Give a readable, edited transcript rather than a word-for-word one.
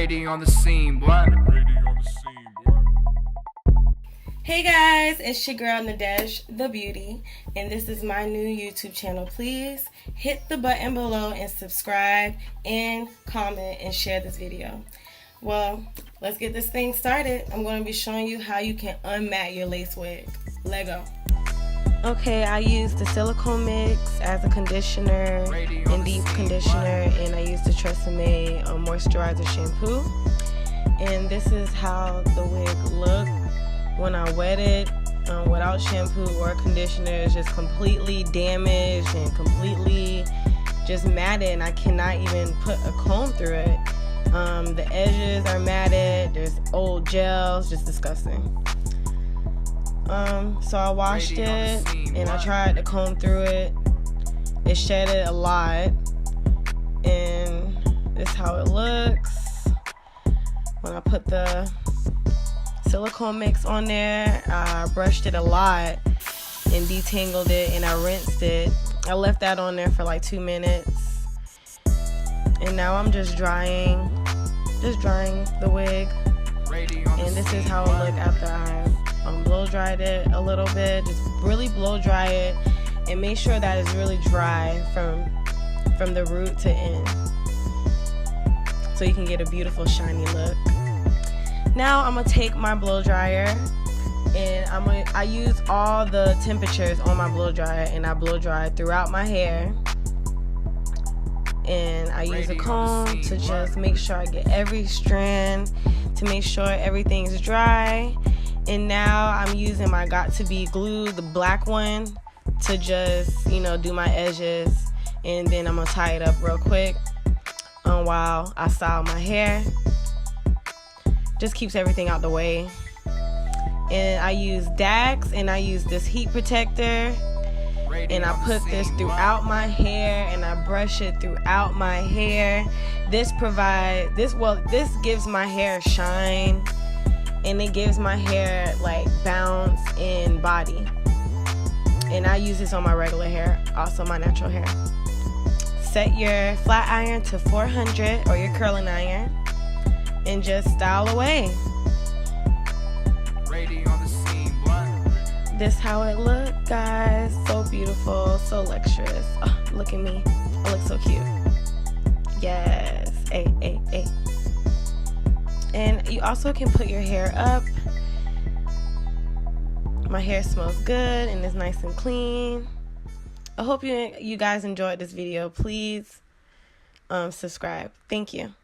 Ready on the scene, boy. Hey guys, it's your girl Nadaj, the beauty, and this is my new YouTube channel. Please hit the button below and subscribe and comment and share this video. Well, let's get this thing started. I'm going to be showing you how you can unmat your lace wig. Lego. Okay, I use the silicone mix as a conditioner and deep conditioner, and I use the TRESemme moisturizer shampoo. And this is how the wig looked when I wet it without shampoo or conditioner. It's just completely damaged and completely just matted, and I cannot even put a comb through it. The edges are matted, there's old gels, just disgusting. So I washed it and I tried to comb through it. It shedded a lot, and this is how it looks. When I put the silicone mix on there, I brushed it a lot and detangled it, and I rinsed it. I left that on there for like 2 minutes, and now I'm just drying the wig. And this is how it looked after I blow dried it a little bit. Just really blow dry it and make sure that it's really dry from the root to end, so you can get a beautiful shiny look. Now I'm gonna take my blow dryer, and I use all the temperatures on my blow dryer, and I blow dry throughout my hair. And I use a comb to just make sure I get every strand, to make sure everything's dry. And now I'm using my Got To Be glue, the black one, to just, do my edges. And then I'm gonna tie it up real quick while I style my hair. Just keeps everything out the way. And I use Dax, and I use this heat protector, and I put this throughout my hair, and I brush it throughout my hair. This gives my hair shine, and it gives my hair like bounce and body. And I use this on my regular hair, also my natural hair. Set your flat iron to 400 or your curling iron, and just style away. This how it look, guys. So beautiful, so luxurious. Oh, look at me, I look so cute. Yes, ay. And you also can put your hair up. My hair smells good and it's nice and clean. I hope you guys enjoyed this video. Please subscribe. Thank you.